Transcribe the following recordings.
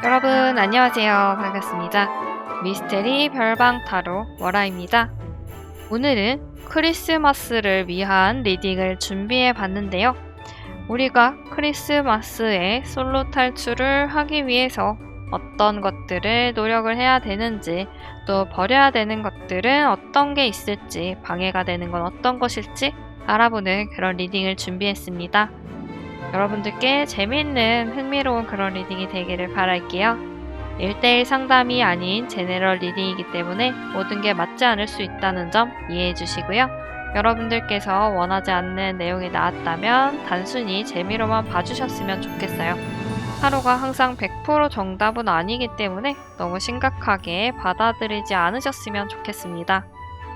여러분 안녕하세요. 반갑습니다. 미스테리 별방 타로 월아입니다. 오늘은 크리스마스를 위한 리딩을 준비해 봤는데요. 우리가 크리스마스에 솔로 탈출을 하기 위해서 어떤 것들을 노력을 해야 되는지, 또 버려야 되는 것들은 어떤 게 있을지, 방해가 되는 건 어떤 것일지 알아보는 그런 리딩을 준비했습니다. 여러분들께 재미있는 흥미로운 그런 리딩이 되기를 바랄게요. 1대1 상담이 아닌 제네럴 리딩이기 때문에 모든 게 맞지 않을 수 있다는 점 이해해 주시고요. 여러분들께서 원하지 않는 내용이 나왔다면 단순히 재미로만 봐주셨으면 좋겠어요. 타로가 항상 100% 정답은 아니기 때문에 너무 심각하게 받아들이지 않으셨으면 좋겠습니다.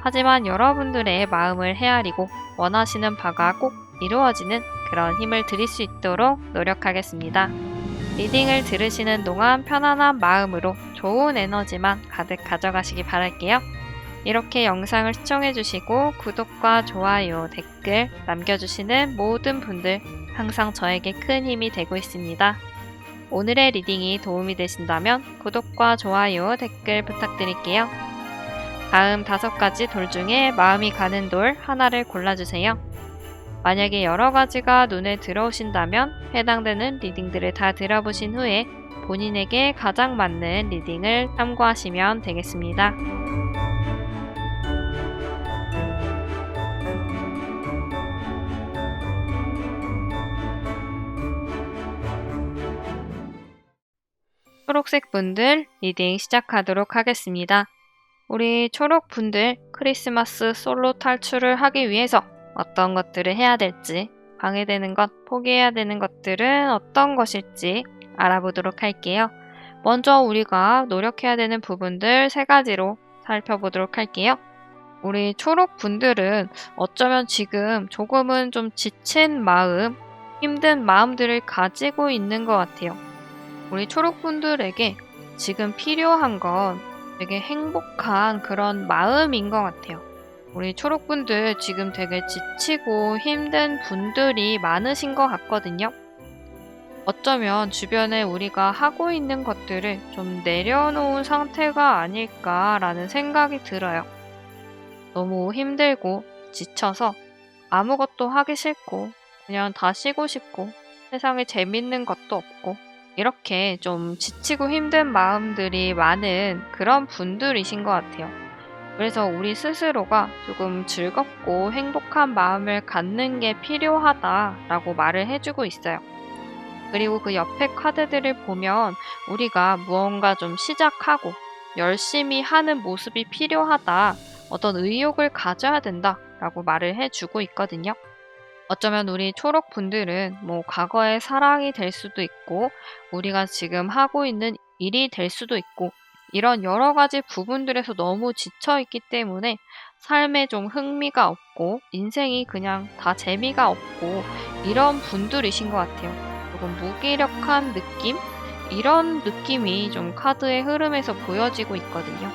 하지만 여러분들의 마음을 헤아리고 원하시는 바가 꼭 이루어지는 그런 힘을 드릴 수 있도록 노력하겠습니다. 리딩을 들으시는 동안 편안한 마음으로 좋은 에너지만 가득 가져가시기 바랄게요. 이렇게 영상을 시청해주시고 구독과 좋아요, 댓글 남겨주시는 모든 분들 항상 저에게 큰 힘이 되고 있습니다. 오늘의 리딩이 도움이 되신다면 구독과 좋아요, 댓글 부탁드릴게요. 다음 5가지 돌 중에 마음이 가는 돌 하나를 골라주세요. 만약에 여러 가지가 눈에 들어오신다면 해당되는 리딩들을 다 들어보신 후에 본인에게 가장 맞는 리딩을 참고하시면 되겠습니다. 초록색 분들 리딩 시작하도록 하겠습니다. 우리 초록 분들 크리스마스 솔로 탈출을 하기 위해서 어떤 것들을 해야 될지, 방해되는 것, 포기해야 되는 것들은 어떤 것일지 알아보도록 할게요. 먼저 우리가 노력해야 되는 부분들 3가지로 살펴보도록 할게요. 우리 초록 분들은 어쩌면 지금 조금은 좀 지친 마음, 힘든 마음들을 가지고 있는 것 같아요. 우리 초록 분들에게 지금 필요한 건 되게 행복한 그런 마음인 것 같아요. 우리 초록분들 지금 되게 지치고 힘든 분들이 많으신 것 같거든요. 어쩌면 주변에 우리가 하고 있는 것들을 좀 내려놓은 상태가 아닐까라는 생각이 들어요. 너무 힘들고 지쳐서 아무것도 하기 싫고 그냥 다 쉬고 싶고 세상에 재밌는 것도 없고 이렇게 좀 지치고 힘든 마음들이 많은 그런 분들이신 것 같아요. 그래서 우리 스스로가 조금 즐겁고 행복한 마음을 갖는 게 필요하다라고 말을 해주고 있어요. 그리고 그 옆에 카드들을 보면 우리가 무언가 좀 시작하고 열심히 하는 모습이 필요하다, 어떤 의욕을 가져야 된다라고 말을 해주고 있거든요. 어쩌면 우리 초록 분들은 과거의 사랑이 될 수도 있고 우리가 지금 하고 있는 일이 될 수도 있고 이런 여러 가지 부분들에서 너무 지쳐있기 때문에 삶에 좀 흥미가 없고 인생이 그냥 다 재미가 없고 이런 분들이신 것 같아요. 조금 무기력한 느낌? 이런 느낌이 좀 카드의 흐름에서 보여지고 있거든요.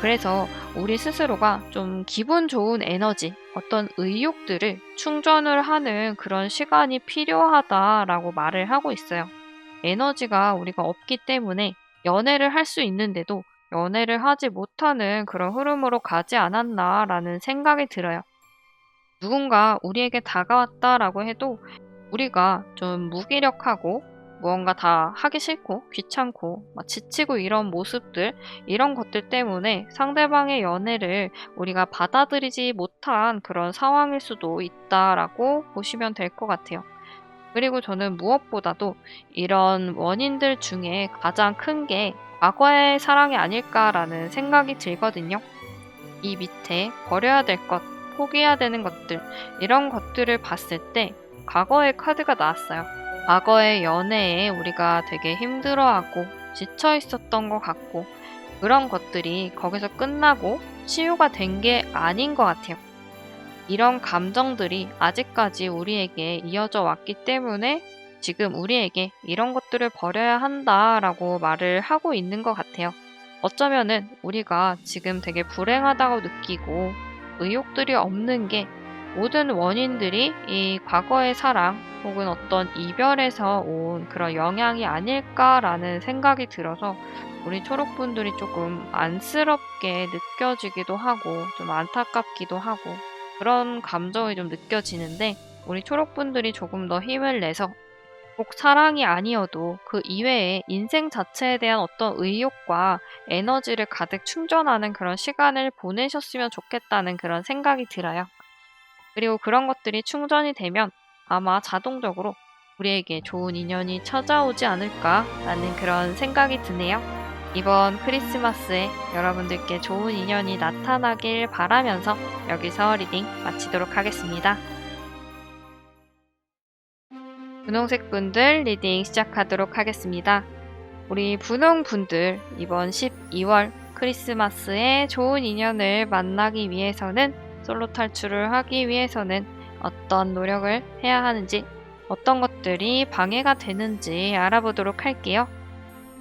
그래서 우리 스스로가 좀 기분 좋은 에너지, 어떤 의욕들을 충전을 하는 그런 시간이 필요하다라고 말을 하고 있어요. 에너지가 우리가 없기 때문에 연애를 할 수 있는데도 연애를 하지 못하는 그런 흐름으로 가지 않았나라는 생각이 들어요. 누군가 우리에게 다가왔다라고 해도 우리가 좀 무기력하고 무언가 다 하기 싫고 귀찮고 지치고 이런 모습들, 이런 것들 때문에 상대방의 연애를 우리가 받아들이지 못한 그런 상황일 수도 있다라고 보시면 될 것 같아요. 그리고 저는 무엇보다도 이런 원인들 중에 가장 큰 게 과거의 사랑이 아닐까라는 생각이 들거든요. 이 밑에 버려야 될 것, 포기해야 되는 것들, 이런 것들을 봤을 때 과거의 카드가 나왔어요. 과거의 연애에 우리가 되게 힘들어하고 지쳐 있었던 것 같고 그런 것들이 거기서 끝나고 치유가 된 게 아닌 것 같아요. 이런 감정들이 아직까지 우리에게 이어져 왔기 때문에 지금 우리에게 이런 것들을 버려야 한다라고 말을 하고 있는 것 같아요. 어쩌면은 우리가 지금 되게 불행하다고 느끼고 의욕들이 없는 게 모든 원인들이 이 과거의 사랑 혹은 어떤 이별에서 온 그런 영향이 아닐까라는 생각이 들어서 우리 초록분들이 조금 안쓰럽게 느껴지기도 하고 좀 안타깝기도 하고 그런 감정이 좀 느껴지는데 우리 초록분들이 조금 더 힘을 내서 꼭 사랑이 아니어도 그 이외에 인생 자체에 대한 어떤 의욕과 에너지를 가득 충전하는 그런 시간을 보내셨으면 좋겠다는 그런 생각이 들어요. 그리고 그런 것들이 충전이 되면 아마 자동적으로 우리에게 좋은 인연이 찾아오지 않을까라는 그런 생각이 드네요. 이번 크리스마스에 여러분들께 좋은 인연이 나타나길 바라면서 여기서 리딩 마치도록 하겠습니다. 분홍색 분들 리딩 시작하도록 하겠습니다. 우리 분홍 분들 이번 12월 크리스마스에 좋은 인연을 만나기 위해서는 솔로 탈출을 하기 위해서는 어떤 노력을 해야 하는지 어떤 것들이 방해가 되는지 알아보도록 할게요.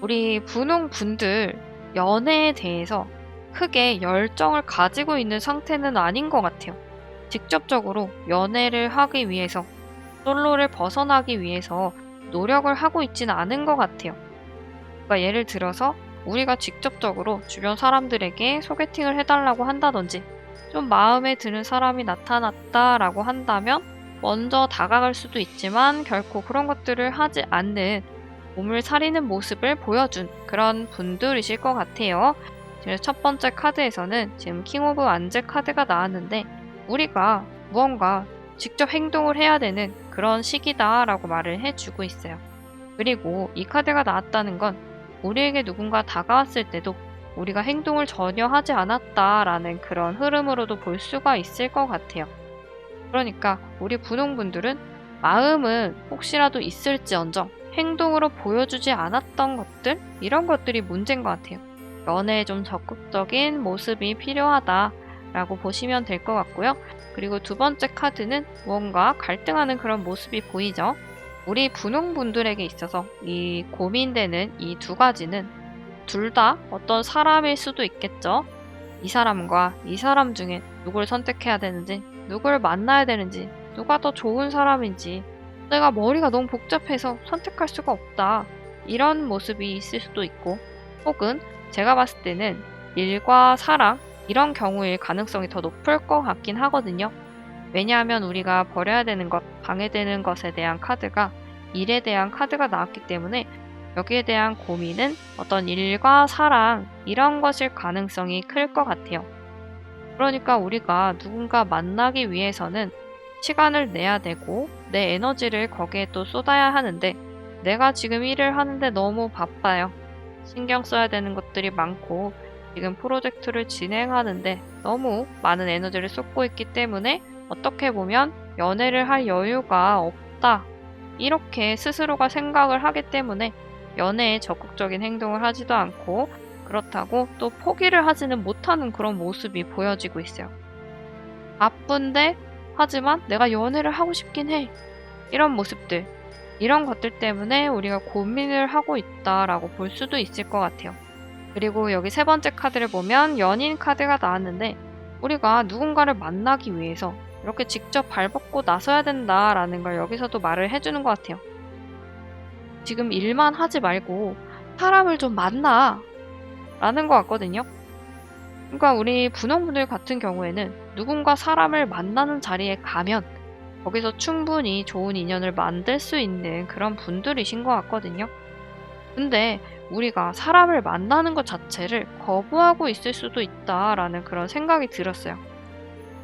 우리 분홍 분들 연애에 대해서 크게 열정을 가지고 있는 상태는 아닌 것 같아요. 직접적으로 연애를 하기 위해서 솔로를 벗어나기 위해서 노력을 하고 있지는 않은 것 같아요. 그러니까 예를 들어서 우리가 직접적으로 주변 사람들에게 소개팅을 해달라고 한다든지 좀 마음에 드는 사람이 나타났다라고 한다면 먼저 다가갈 수도 있지만 결코 그런 것들을 하지 않는 몸을 사리는 모습을 보여준 그런 분들이실 것 같아요. 그래서 첫 번째 카드에서는 지금 킹 오브 완즈 카드가 나왔는데 우리가 무언가 직접 행동을 해야 되는 그런 시기다라고 말을 해주고 있어요. 그리고 이 카드가 나왔다는 건 우리에게 누군가 다가왔을 때도 우리가 행동을 전혀 하지 않았다라는 그런 흐름으로도 볼 수가 있을 것 같아요. 그러니까 우리 분홍분들은 마음은 혹시라도 있을지언정 행동으로 보여주지 않았던 것들? 이런 것들이 문제인 것 같아요. 연애에 좀 적극적인 모습이 필요하다라고 보시면 될 것 같고요. 그리고 두 번째 카드는 무언가 갈등하는 그런 모습이 보이죠. 우리 분홍분들에게 있어서 이 고민되는 이 두 가지는 둘 다 어떤 사람일 수도 있겠죠. 이 사람과 이 사람 중에 누굴 선택해야 되는지, 누굴 만나야 되는지, 누가 더 좋은 사람인지, 내가 머리가 너무 복잡해서 선택할 수가 없다. 이런 모습이 있을 수도 있고, 혹은 제가 봤을 때는 일과 사랑, 이런 경우일 가능성이 더 높을 것 같긴 하거든요. 왜냐하면 우리가 버려야 되는 것, 방해되는 것에 대한 카드가 일에 대한 카드가 나왔기 때문에 여기에 대한 고민은 어떤 일과 사랑 이런 것일 가능성이 클 것 같아요. 그러니까 우리가 누군가 만나기 위해서는 시간을 내야 되고 내 에너지를 거기에 또 쏟아야 하는데 내가 지금 일을 하는데 너무 바빠요. 신경 써야 되는 것들이 많고 지금 프로젝트를 진행하는데 너무 많은 에너지를 쏟고 있기 때문에 어떻게 보면 연애를 할 여유가 없다. 이렇게 스스로가 생각을 하기 때문에 연애에 적극적인 행동을 하지도 않고 그렇다고 또 포기를 하지는 못하는 그런 모습이 보여지고 있어요. 바쁜데 하지만 내가 연애를 하고 싶긴 해. 이런 모습들, 이런 것들 때문에 우리가 고민을 하고 있다라고 볼 수도 있을 것 같아요. 그리고 여기 세 번째 카드를 보면 연인 카드가 나왔는데 우리가 누군가를 만나기 위해서 이렇게 직접 발벗고 나서야 된다라는 걸 여기서도 말을 해주는 것 같아요. 지금 일만 하지 말고 사람을 좀 만나 라는 것 같거든요. 그러니까 우리 분홍분들 같은 경우에는 누군가 사람을 만나는 자리에 가면 거기서 충분히 좋은 인연을 만들 수 있는 그런 분들이신 것 같거든요. 근데 우리가 사람을 만나는 것 자체를 거부하고 있을 수도 있다라는 그런 생각이 들었어요.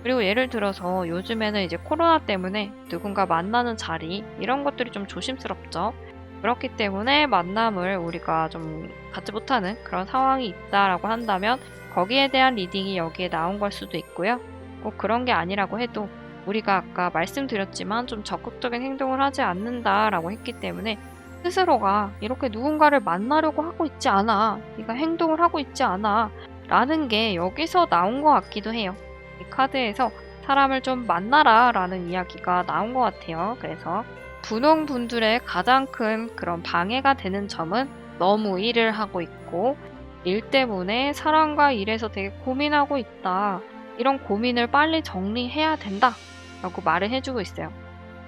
그리고 예를 들어서 요즘에는 이제 코로나 때문에 누군가 만나는 자리 이런 것들이 좀 조심스럽죠. 그렇기 때문에 만남을 우리가 좀 갖지 못하는 그런 상황이 있다라고 한다면 거기에 대한 리딩이 여기에 나온 걸 수도 있고요. 꼭 그런 게 아니라고 해도 우리가 아까 말씀드렸지만 좀 적극적인 행동을 하지 않는다라고 했기 때문에 스스로가 이렇게 누군가를 만나려고 하고 있지 않아. 네가 행동을 하고 있지 않아. 라는 게 여기서 나온 것 같기도 해요. 이 카드에서 사람을 좀 만나라 라는 이야기가 나온 것 같아요. 그래서 분홍분들의 가장 큰 그런 방해가 되는 점은 너무 일을 하고 있고 일 때문에 사랑과 일에서 되게 고민하고 있다. 이런 고민을 빨리 정리해야 된다. 라고 말을 해주고 있어요.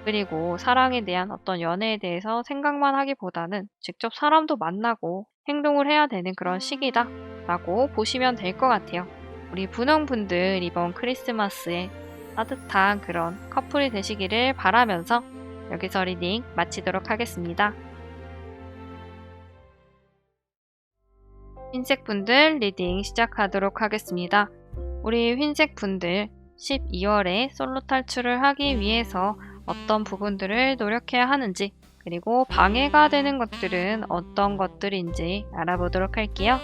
그리고 사랑에 대한 어떤 연애에 대해서 생각만 하기보다는 직접 사람도 만나고 행동을 해야 되는 그런 시기다 라고 보시면 될 것 같아요. 우리 분홍분들 이번 크리스마스에 따뜻한 그런 커플이 되시기를 바라면서 여기서 리딩 마치도록 하겠습니다. 흰색분들 리딩 시작하도록 하겠습니다. 우리 흰색분들 12월에 솔로 탈출을 하기 위해서 어떤 부분들을 노력해야 하는지, 그리고 방해가 되는 것들은 어떤 것들인지 알아보도록 할게요.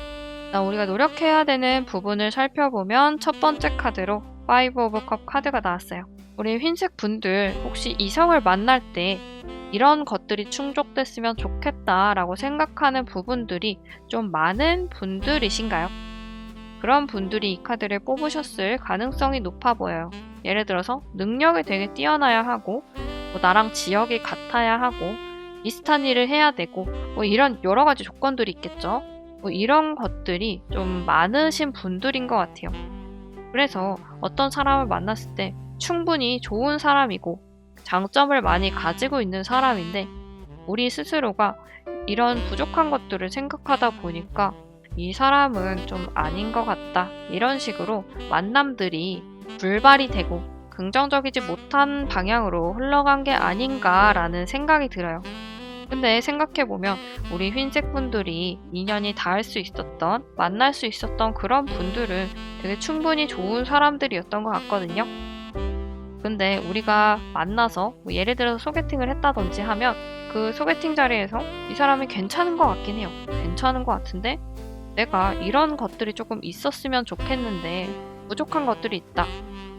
우리가 노력해야 되는 부분을 살펴보면 첫 번째 카드로 5 오브 컵 카드가 나왔어요. 우리 흰색 분들 혹시 이성을 만날 때 이런 것들이 충족됐으면 좋겠다라고 생각하는 부분들이 좀 많은 분들이신가요? 그런 분들이 이 카드를 뽑으셨을 가능성이 높아 보여요. 예를 들어서 능력이 되게 뛰어나야 하고, 나랑 지역이 같아야 하고, 비슷한 일을 해야 되고, 이런 여러 가지 조건들이 있겠죠. 이런 것들이 좀 많으신 분들인 것 같아요. 그래서 어떤 사람을 만났을 때 충분히 좋은 사람이고 장점을 많이 가지고 있는 사람인데, 우리 스스로가 이런 부족한 것들을 생각하다 보니까 이 사람은 좀 아닌 것 같다, 이런 식으로 만남들이 불발이 되고 긍정적이지 못한 방향으로 흘러간 게 아닌가라는 생각이 들어요. 근데 생각해보면 우리 흰색 분들이 인연이 닿을 수 있었던, 만날 수 있었던 그런 분들은 되게 충분히 좋은 사람들이었던 것 같거든요. 근데 우리가 만나서 예를 들어서 소개팅을 했다든지 하면 그 소개팅 자리에서 이 사람이 괜찮은 것 같긴 해요. 괜찮은 것 같은데 내가 이런 것들이 조금 있었으면 좋겠는데 부족한 것들이 있다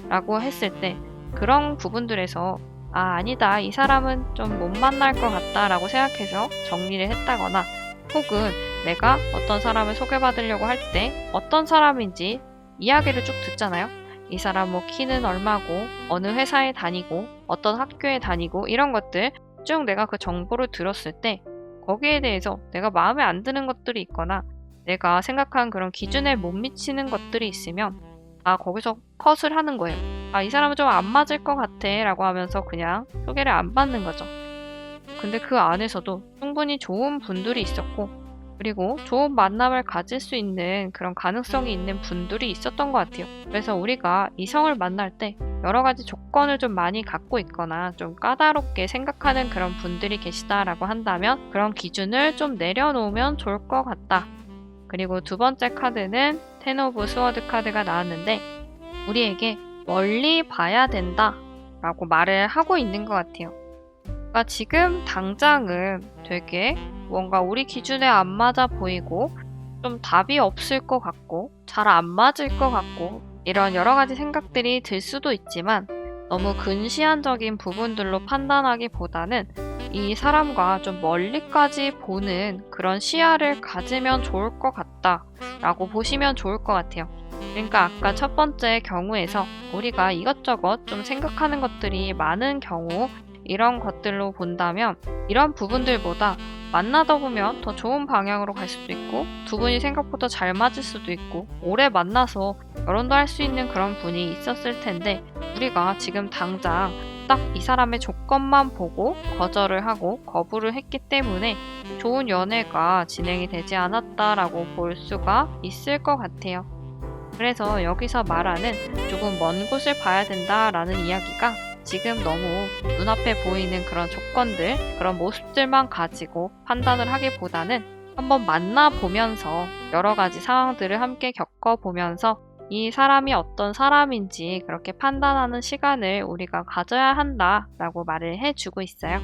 라고 했을 때, 그런 부분들에서 아니다, 이 사람은 좀 못 만날 것 같다 라고 생각해서 정리를 했다거나, 혹은 내가 어떤 사람을 소개받으려고 할 때 어떤 사람인지 이야기를 쭉 듣잖아요. 이 사람 뭐 키는 얼마고, 어느 회사에 다니고, 어떤 학교에 다니고, 이런 것들 쭉 내가 그 정보를 들었을 때 거기에 대해서 내가 마음에 안 드는 것들이 있거나 내가 생각한 그런 기준에 못 미치는 것들이 있으면 거기서 컷을 하는 거예요. 이 사람은 좀 안 맞을 것 같아 라고 하면서 그냥 소개를 안 받는 거죠. 근데 그 안에서도 충분히 좋은 분들이 있었고, 그리고 좋은 만남을 가질 수 있는 그런 가능성이 있는 분들이 있었던 것 같아요. 그래서 우리가 이성을 만날 때 여러 가지 조건을 좀 많이 갖고 있거나 좀 까다롭게 생각하는 그런 분들이 계시다라고 한다면 그런 기준을 좀 내려놓으면 좋을 것 같다. 그리고 두 번째 카드는 10 오브 스워드 카드가 나왔는데, 우리에게 멀리 봐야 된다 라고 말을 하고 있는 것 같아요. 그러니까 지금 당장은 되게 뭔가 우리 기준에 안 맞아 보이고 좀 답이 없을 것 같고 잘 안 맞을 것 같고 이런 여러 가지 생각들이 들 수도 있지만, 너무 근시안적인 부분들로 판단하기보다는 이 사람과 좀 멀리까지 보는 그런 시야를 가지면 좋을 것 같다 라고 보시면 좋을 것 같아요. 그러니까 아까 첫 번째 경우에서 우리가 이것저것 좀 생각하는 것들이 많은 경우, 이런 것들로 본다면 이런 부분들보다 만나다 보면 더 좋은 방향으로 갈 수도 있고, 두 분이 생각보다 잘 맞을 수도 있고, 오래 만나서 결혼도 할 수 있는 그런 분이 있었을 텐데, 우리가 지금 당장 딱 이 사람의 조건만 보고 거절을 하고 거부를 했기 때문에 좋은 연애가 진행이 되지 않았다라고 볼 수가 있을 것 같아요. 그래서 여기서 말하는 조금 먼 곳을 봐야 된다라는 이야기가 지금 너무 눈앞에 보이는 그런 조건들, 그런 모습들만 가지고 판단을 하기보다는 한번 만나보면서 여러 가지 상황들을 함께 겪어보면서 이 사람이 어떤 사람인지 그렇게 판단하는 시간을 우리가 가져야 한다라고 말을 해주고 있어요.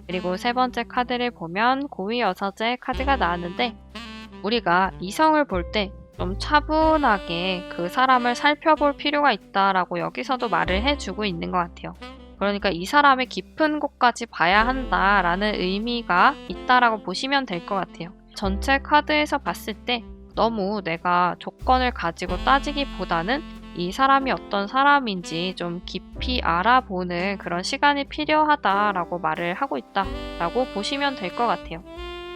그리고 세 번째 카드를 보면 고위여사제 카드가 나왔는데, 우리가 이성을 볼 때 좀 차분하게 그 사람을 살펴볼 필요가 있다라고 여기서도 말을 해주고 있는 것 같아요. 그러니까 이 사람의 깊은 곳까지 봐야 한다라는 의미가 있다라고 보시면 될 것 같아요. 전체 카드에서 봤을 때 너무 내가 조건을 가지고 따지기보다는 이 사람이 어떤 사람인지 좀 깊이 알아보는 그런 시간이 필요하다라고 말을 하고 있다라고 보시면 될 것 같아요.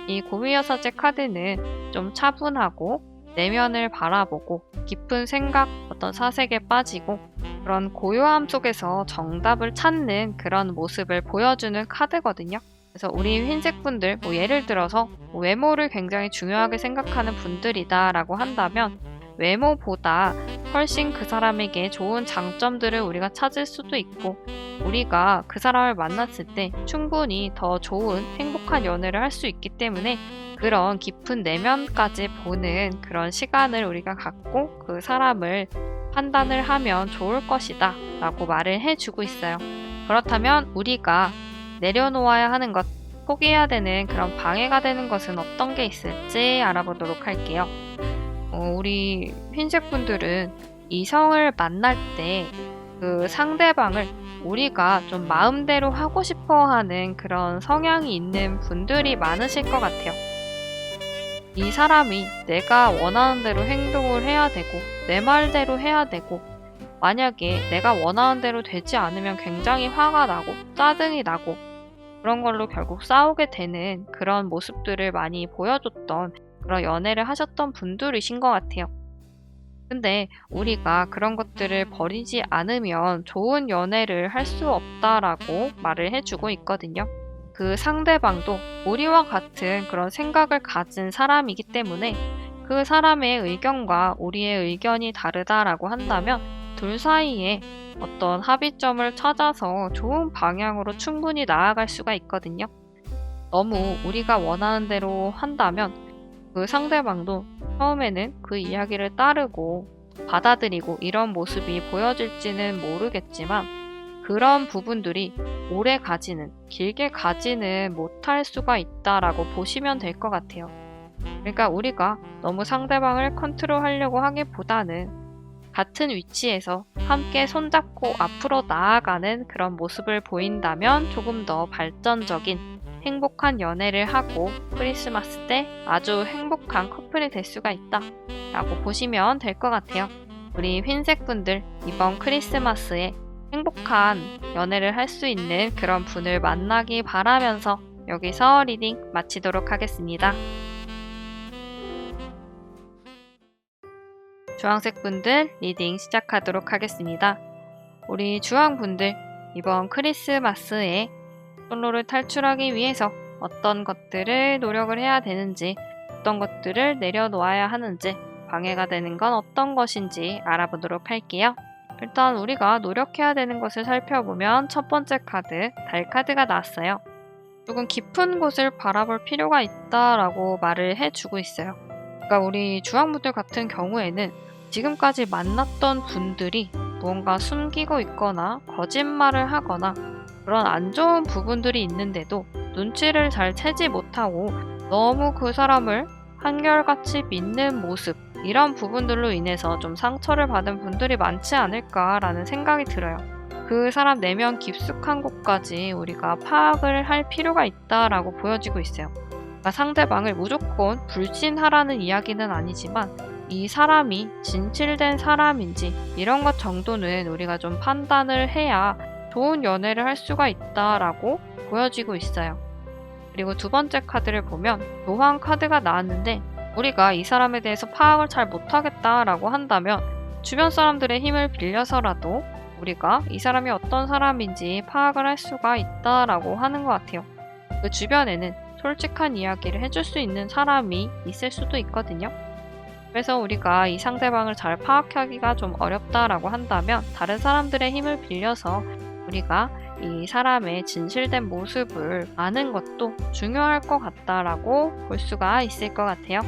이 고위여사제 카드는 좀 차분하고 내면을 바라보고 깊은 생각, 어떤 사색에 빠지고 그런 고요함 속에서 정답을 찾는 그런 모습을 보여주는 카드거든요. 그래서 우리 흰색 분들, 예를 들어서 외모를 굉장히 중요하게 생각하는 분들이다라고 한다면 외모보다 훨씬 그 사람에게 좋은 장점들을 우리가 찾을 수도 있고 우리가 그 사람을 만났을 때 충분히 더 좋은 행복한 연애를 할 수 있기 때문에 그런 깊은 내면까지 보는 그런 시간을 우리가 갖고 그 사람을 판단을 하면 좋을 것이다 라고 말을 해주고 있어요. 그렇다면 우리가 내려놓아야 하는 것, 포기해야 되는 그런 방해가 되는 것은 어떤 게 있을지 알아보도록 할게요. 우리 흰색 분들은 이성을 만날 때 그 상대방을 우리가 좀 마음대로 하고 싶어 하는 그런 성향이 있는 분들이 많으실 것 같아요. 이 사람이 내가 원하는 대로 행동을 해야 되고 내 말대로 해야 되고 만약에 내가 원하는 대로 되지 않으면 굉장히 화가 나고 짜증이 나고 그런 걸로 결국 싸우게 되는 그런 모습들을 많이 보여줬던 그런 연애를 하셨던 분들이신 것 같아요. 근데 우리가 그런 것들을 버리지 않으면 좋은 연애를 할 수 없다라고 말을 해주고 있거든요. 그 상대방도 우리와 같은 그런 생각을 가진 사람이기 때문에 그 사람의 의견과 우리의 의견이 다르다라고 한다면 둘 사이에 어떤 합의점을 찾아서 좋은 방향으로 충분히 나아갈 수가 있거든요. 너무 우리가 원하는 대로 한다면 그 상대방도 처음에는 그 이야기를 따르고 받아들이고 이런 모습이 보여질지는 모르겠지만 그런 부분들이 오래 가지는, 길게 가지는 못할 수가 있다라고 보시면 될 것 같아요. 그러니까 우리가 너무 상대방을 컨트롤하려고 하기보다는 같은 위치에서 함께 손잡고 앞으로 나아가는 그런 모습을 보인다면 조금 더 발전적인 행복한 연애를 하고 크리스마스 때 아주 행복한 커플이 될 수가 있다 라고 보시면 될 것 같아요. 우리 흰색 분들 이번 크리스마스에 행복한 연애를 할 수 있는 그런 분을 만나기 바라면서 여기서 리딩 마치도록 하겠습니다. 주황색 분들 리딩 시작하도록 하겠습니다. 우리 주황 분들 이번 크리스마스에 솔로를 탈출하기 위해서 어떤 것들을 노력을 해야 되는지, 어떤 것들을 내려놓아야 하는지, 방해가 되는 건 어떤 것인지 알아보도록 할게요. 일단 우리가 노력해야 되는 것을 살펴보면 첫 번째 카드, 달 카드가 나왔어요. 조금 깊은 곳을 바라볼 필요가 있다라고 말을 해주고 있어요. 그러니까 우리 주황분들 같은 경우에는 지금까지 만났던 분들이 무언가 숨기고 있거나 거짓말을 하거나 그런 안 좋은 부분들이 있는데도 눈치를 잘 채지 못하고 너무 그 사람을 한결같이 믿는 모습, 이런 부분들로 인해서 좀 상처를 받은 분들이 많지 않을까라는 생각이 들어요. 그 사람 내면 깊숙한 곳까지 우리가 파악을 할 필요가 있다라고 보여지고 있어요. 그러니까 상대방을 무조건 불신하라는 이야기는 아니지만 이 사람이 진실된 사람인지 이런 것 정도는 우리가 좀 판단을 해야 좋은 연애를 할 수가 있다라고 보여지고 있어요. 그리고 두 번째 카드를 보면 교황 카드가 나왔는데 우리가 이 사람에 대해서 파악을 잘 못하겠다라고 한다면 주변 사람들의 힘을 빌려서라도 우리가 이 사람이 어떤 사람인지 파악을 할 수가 있다라고 하는 것 같아요. 그 주변에는 솔직한 이야기를 해줄 수 있는 사람이 있을 수도 있거든요. 그래서 우리가 이 상대방을 잘 파악하기가 좀 어렵다라고 한다면 다른 사람들의 힘을 빌려서 우리가 이 사람의 진실된 모습을 아는 것도 중요할 것 같다라고 볼 수가 있을 것 같아요.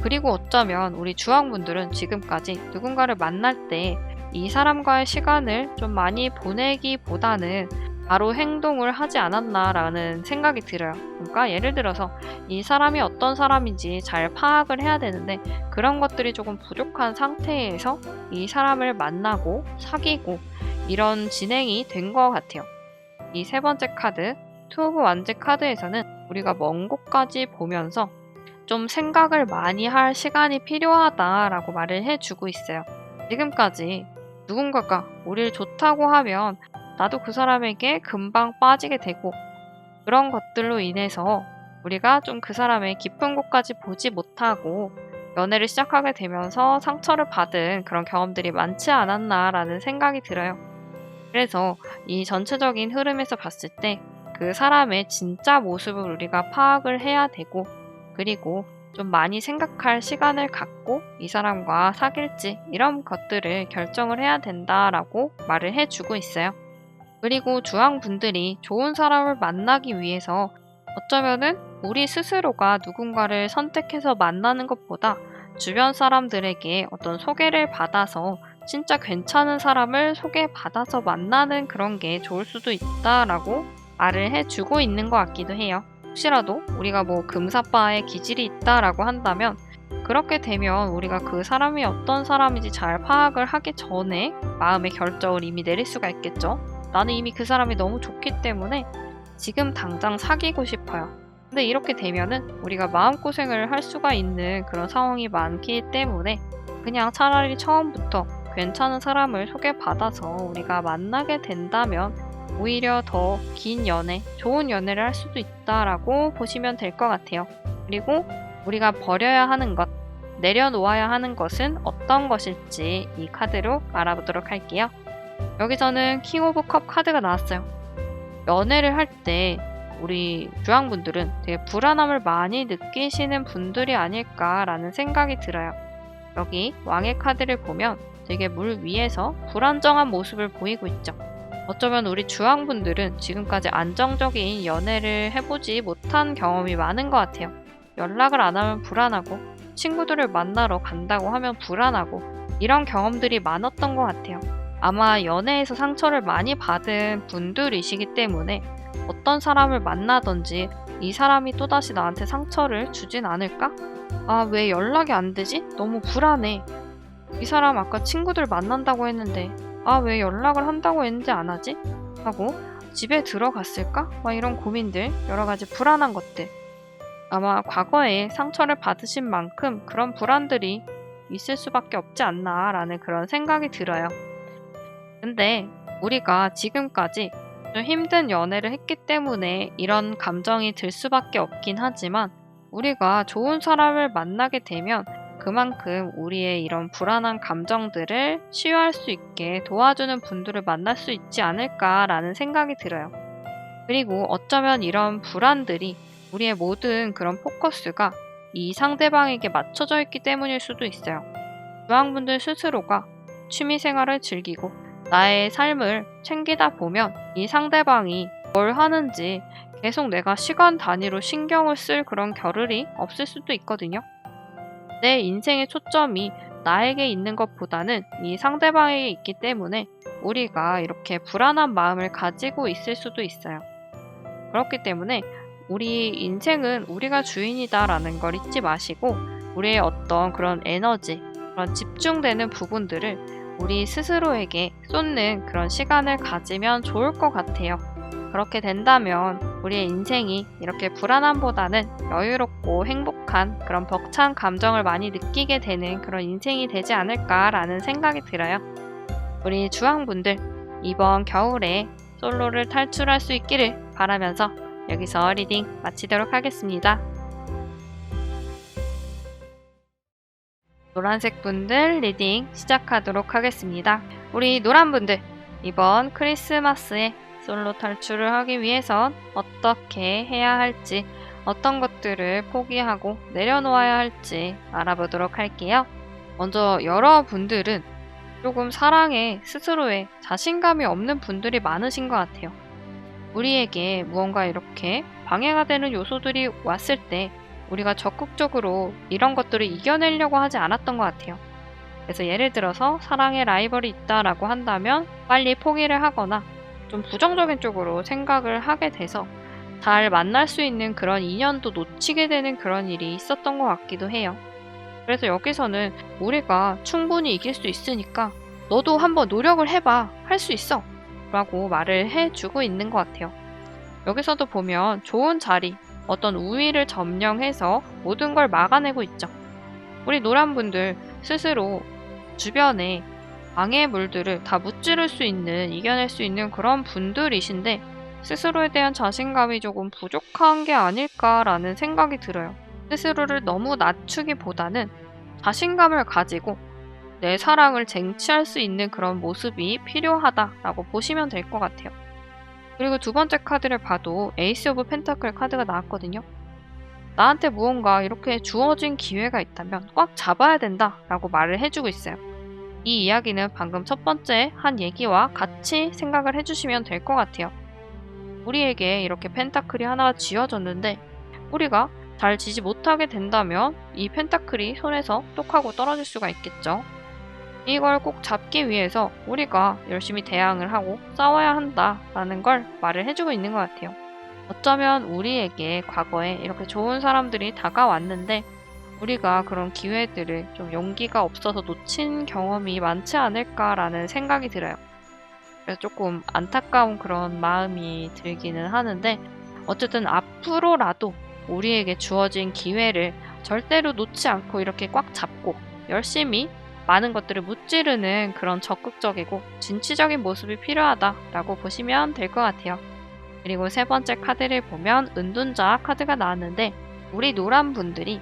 그리고 어쩌면 우리 주황분들은 지금까지 누군가를 만날 때 이 사람과의 시간을 좀 많이 보내기보다는 바로 행동을 하지 않았나라는 생각이 들어요. 그러니까 예를 들어서 이 사람이 어떤 사람인지 잘 파악을 해야 되는데 그런 것들이 조금 부족한 상태에서 이 사람을 만나고 사귀고 이런 진행이 된 것 같아요. 이 세 번째 카드, 투 오브 완즈 카드에서는 우리가 먼 곳까지 보면서 좀 생각을 많이 할 시간이 필요하다라고 말을 해주고 있어요. 지금까지 누군가가 우리를 좋다고 하면 나도 그 사람에게 금방 빠지게 되고 그런 것들로 인해서 우리가 좀 그 사람의 깊은 곳까지 보지 못하고 연애를 시작하게 되면서 상처를 받은 그런 경험들이 많지 않았나라는 생각이 들어요. 그래서 이 전체적인 흐름에서 봤을 때 그 사람의 진짜 모습을 우리가 파악을 해야 되고, 그리고 좀 많이 생각할 시간을 갖고 이 사람과 사귈지 이런 것들을 결정을 해야 된다라고 말을 해주고 있어요. 그리고 주황분들이 좋은 사람을 만나기 위해서 어쩌면은 우리 스스로가 누군가를 선택해서 만나는 것보다 주변 사람들에게 어떤 소개를 받아서 진짜 괜찮은 사람을 소개받아서 만나는 그런 게 좋을 수도 있다라고 말을 해주고 있는 것 같기도 해요. 혹시라도 우리가 뭐 금사빠에 기질이 있다라고 한다면 그렇게 되면 우리가 그 사람이 어떤 사람인지 잘 파악을 하기 전에 마음의 결정을 이미 내릴 수가 있겠죠. 나는 이미 그 사람이 너무 좋기 때문에 지금 당장 사귀고 싶어요. 근데 이렇게 되면은 우리가 마음고생을 할 수가 있는 그런 상황이 많기 때문에 그냥 차라리 처음부터 괜찮은 사람을 소개받아서 우리가 만나게 된다면 오히려 더 긴 연애, 좋은 연애를 할 수도 있다라고 보시면 될 것 같아요. 그리고 우리가 버려야 하는 것, 내려놓아야 하는 것은 어떤 것일지 이 카드로 알아보도록 할게요. 여기서는 킹 오브 컵 카드가 나왔어요. 연애를 할 때 우리 주황분들은 되게 불안함을 많이 느끼시는 분들이 아닐까라는 생각이 들어요. 여기 왕의 카드를 보면 되게 물 위에서 불안정한 모습을 보이고 있죠. 어쩌면 우리 주황분들은 지금까지 안정적인 연애를 해보지 못한 경험이 많은 것 같아요. 연락을 안 하면 불안하고 친구들을 만나러 간다고 하면 불안하고 이런 경험들이 많았던 것 같아요. 아마 연애에서 상처를 많이 받은 분들이시기 때문에 어떤 사람을 만나든지 이 사람이 또다시 나한테 상처를 주진 않을까? 아, 왜 연락이 안 되지? 너무 불안해. 이 사람 아까 친구들 만난다고 했는데 아, 왜 연락을 한다고 했는지 안 하지? 하고 집에 들어갔을까? 막 이런 고민들, 여러 가지 불안한 것들. 아마 과거에 상처를 받으신 만큼 그런 불안들이 있을 수밖에 없지 않나라는 그런 생각이 들어요. 근데 우리가 지금까지 좀 힘든 연애를 했기 때문에 이런 감정이 들 수밖에 없긴 하지만 우리가 좋은 사람을 만나게 되면 그만큼 우리의 이런 불안한 감정들을 치유할 수 있게 도와주는 분들을 만날 수 있지 않을까라는 생각이 들어요. 그리고 어쩌면 이런 불안들이 우리의 모든 그런 포커스가 이 상대방에게 맞춰져 있기 때문일 수도 있어요. 주황분들 스스로가 취미생활을 즐기고 나의 삶을 챙기다 보면 이 상대방이 뭘 하는지 계속 내가 시간 단위로 신경을 쓸 그런 겨를이 없을 수도 있거든요. 내 인생의 초점이 나에게 있는 것보다는 이 상대방에게 있기 때문에 우리가 이렇게 불안한 마음을 가지고 있을 수도 있어요. 그렇기 때문에 우리 인생은 우리가 주인이다라는 걸 잊지 마시고 우리의 어떤 그런 에너지, 그런 집중되는 부분들을 우리 스스로에게 쏟는 그런 시간을 가지면 좋을 것 같아요. 그렇게 된다면 우리의 인생이 이렇게 불안함보다는 여유롭고 행복한 그런 벅찬 감정을 많이 느끼게 되는 그런 인생이 되지 않을까라는 생각이 들어요. 우리 주황분들 이번 겨울에 솔로를 탈출할 수 있기를 바라면서 여기서 리딩 마치도록 하겠습니다. 노란색 분들 리딩 시작하도록 하겠습니다. 우리 노란분들 이번 크리스마스에 솔로 탈출을 하기 위해선 어떻게 해야 할지, 어떤 것들을 포기하고 내려놓아야 할지 알아보도록 할게요. 먼저 여러분들은 조금 사랑에 스스로의 자신감이 없는 분들이 많으신 것 같아요. 우리에게 무언가 이렇게 방해가 되는 요소들이 왔을 때 우리가 적극적으로 이런 것들을 이겨내려고 하지 않았던 것 같아요. 그래서 예를 들어서 사랑의 라이벌이 있다라고 한다면 빨리 포기를 하거나 좀 부정적인 쪽으로 생각을 하게 돼서 잘 만날 수 있는 그런 인연도 놓치게 되는 그런 일이 있었던 것 같기도 해요. 그래서 여기서는 우리가 충분히 이길 수 있으니까 너도 한번 노력을 해봐. 할 수 있어. 라고 말을 해주고 있는 것 같아요. 여기서도 보면 좋은 자리, 어떤 우위를 점령해서 모든 걸 막아내고 있죠. 우리 노란분들 스스로 주변에 방해물들을 다 무찌를 수 있는, 이겨낼 수 있는 그런 분들이신데 스스로에 대한 자신감이 조금 부족한 게 아닐까라는 생각이 들어요. 스스로를 너무 낮추기보다는 자신감을 가지고 내 사랑을 쟁취할 수 있는 그런 모습이 필요하다라고 보시면 될 것 같아요. 그리고 두 번째 카드를 봐도 에이스 오브 펜타클 카드가 나왔거든요. 나한테 무언가 이렇게 주어진 기회가 있다면 꽉 잡아야 된다라고 말을 해주고 있어요. 이 이야기는 방금 첫 번째 한 얘기와 같이 생각을 해주시면 될 것 같아요. 우리에게 이렇게 펜타클이 하나가 쥐어졌는데 우리가 잘 지지 못하게 된다면 이 펜타클이 손에서 똑 하고 떨어질 수가 있겠죠. 이걸 꼭 잡기 위해서 우리가 열심히 대항을 하고 싸워야 한다라는 걸 말을 해주고 있는 것 같아요. 어쩌면 우리에게 과거에 이렇게 좋은 사람들이 다가왔는데 우리가 그런 기회들을 좀 용기가 없어서 놓친 경험이 많지 않을까라는 생각이 들어요. 그래서 조금 안타까운 그런 마음이 들기는 하는데 어쨌든 앞으로라도 우리에게 주어진 기회를 절대로 놓지 않고 이렇게 꽉 잡고 열심히 많은 것들을 무찌르는 그런 적극적이고 진취적인 모습이 필요하다라고 보시면 될 것 같아요. 그리고 세 번째 카드를 보면 은둔자 카드가 나왔는데 우리 노란 분들이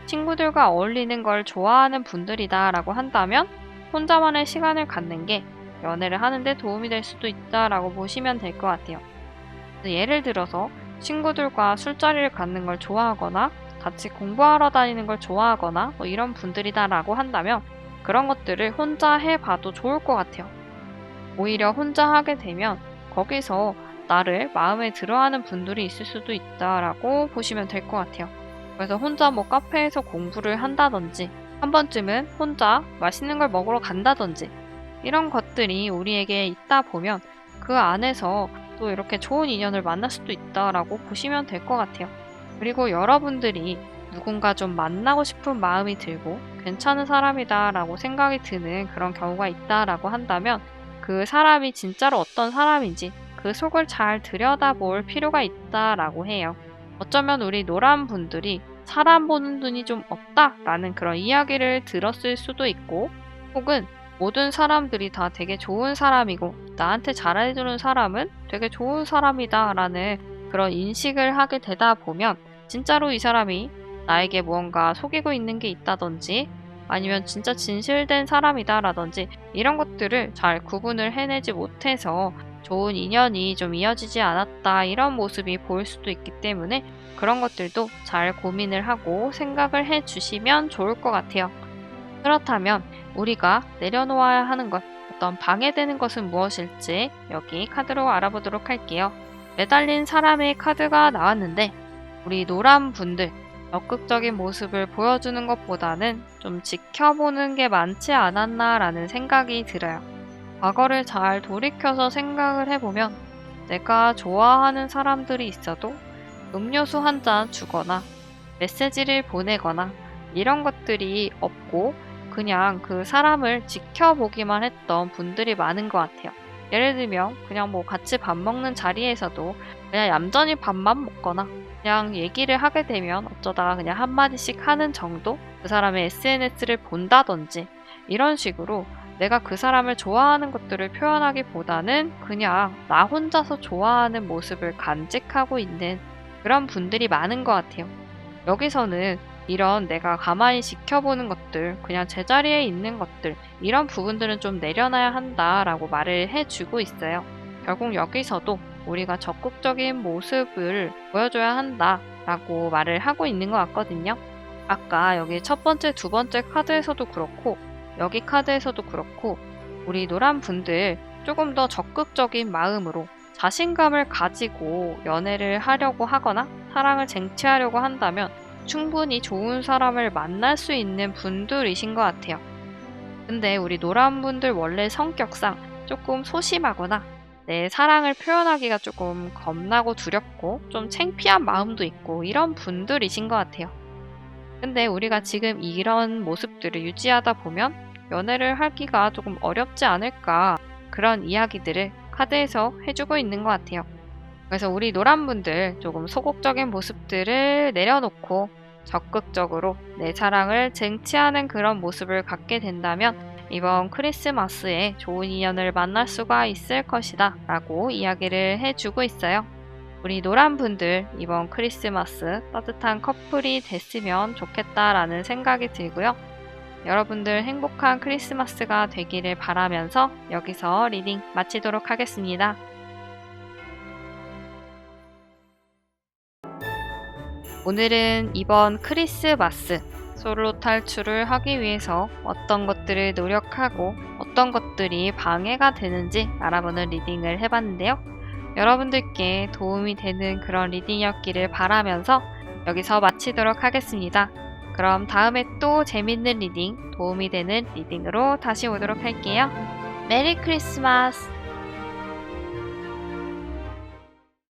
친구들과 어울리는 걸 좋아하는 분들이다 라고 한다면 혼자만의 시간을 갖는 게 연애를 하는데 도움이 될 수도 있다 라고 보시면 될 것 같아요. 예를 들어서 친구들과 술자리를 갖는 걸 좋아하거나 같이 공부하러 다니는 걸 좋아하거나 뭐 이런 분들이다 라고 한다면 그런 것들을 혼자 해봐도 좋을 것 같아요. 오히려 혼자 하게 되면 거기서 나를 마음에 들어하는 분들이 있을 수도 있다라고 보시면 될 것 같아요. 그래서 혼자 뭐 카페에서 공부를 한다든지 한 번쯤은 혼자 맛있는 걸 먹으러 간다든지 이런 것들이 우리에게 있다 보면 그 안에서 또 이렇게 좋은 인연을 만날 수도 있다라고 보시면 될 것 같아요. 그리고 여러분들이 누군가 좀 만나고 싶은 마음이 들고 괜찮은 사람이다라고 생각이 드는 그런 경우가 있다라고 한다면 그 사람이 진짜로 어떤 사람인지 그 속을 잘 들여다볼 필요가 있다라고 해요. 어쩌면 우리 노란 분들이 사람 보는 눈이 좀 없다라는 그런 이야기를 들었을 수도 있고 혹은 모든 사람들이 다 되게 좋은 사람이고 나한테 잘해주는 사람은 되게 좋은 사람이다라는 그런 인식을 하게 되다 보면 진짜로 이 사람이 나에게 무언가 속이고 있는 게 있다든지 아니면 진짜 진실된 사람이다라든지 이런 것들을 잘 구분을 해내지 못해서 좋은 인연이 좀 이어지지 않았다 이런 모습이 보일 수도 있기 때문에 그런 것들도 잘 고민을 하고 생각을 해 주시면 좋을 것 같아요. 그렇다면 우리가 내려놓아야 하는 것, 어떤 방해되는 것은 무엇일지 여기 카드로 알아보도록 할게요. 매달린 사람의 카드가 나왔는데 우리 노란 분들 적극적인 모습을 보여주는 것보다는 좀 지켜보는 게 많지 않았나라는 생각이 들어요. 과거를 잘 돌이켜서 생각을 해보면 내가 좋아하는 사람들이 있어도 음료수 한 잔 주거나 메시지를 보내거나 이런 것들이 없고 그냥 그 사람을 지켜보기만 했던 분들이 많은 것 같아요. 예를 들면 그냥 뭐 같이 밥 먹는 자리에서도 그냥 얌전히 밥만 먹거나 그냥 얘기를 하게 되면 어쩌다가 그냥 한마디씩 하는 정도? 그 사람의 SNS를 본다든지 이런 식으로 내가 그 사람을 좋아하는 것들을 표현하기보다는 그냥 나 혼자서 좋아하는 모습을 간직하고 있는 그런 분들이 많은 것 같아요. 여기서는 이런 내가 가만히 지켜보는 것들, 그냥 제자리에 있는 것들 이런 부분들은 좀 내려놔야 한다라고 말을 해주고 있어요. 결국 여기서도 우리가 적극적인 모습을 보여줘야 한다라고 말을 하고 있는 것 같거든요. 아까 여기 첫 번째, 두 번째 카드에서도 그렇고 여기 카드에서도 그렇고 우리 노란 분들 조금 더 적극적인 마음으로 자신감을 가지고 연애를 하려고 하거나 사랑을 쟁취하려고 한다면 충분히 좋은 사람을 만날 수 있는 분들이신 것 같아요. 근데 우리 노란 분들 원래 성격상 조금 소심하거나 내 사랑을 표현하기가 조금 겁나고 두렵고 좀 창피한 마음도 있고 이런 분들이신 것 같아요. 근데 우리가 지금 이런 모습들을 유지하다 보면 연애를 하기가 조금 어렵지 않을까 그런 이야기들을 카드에서 해주고 있는 것 같아요. 그래서 우리 노란 분들 조금 소극적인 모습들을 내려놓고 적극적으로 내 사랑을 쟁취하는 그런 모습을 갖게 된다면 이번 크리스마스에 좋은 인연을 만날 수가 있을 것이다 라고 이야기를 해주고 있어요. 우리 노란 분들 이번 크리스마스 따뜻한 커플이 됐으면 좋겠다라는 생각이 들고요. 여러분들 행복한 크리스마스가 되기를 바라면서 여기서 리딩 마치도록 하겠습니다. 오늘은 이번 크리스마스 솔로 탈출을 하기 위해서 어떤 것들을 노력하고 어떤 것들이 방해가 되는지 알아보는 리딩을 해봤는데요. 여러분들께 도움이 되는 그런 리딩이었기를 바라면서 여기서 마치도록 하겠습니다. 그럼 다음에 또 재밌는 리딩, 도움이 되는 리딩으로 다시 오도록 할게요. 메리 크리스마스!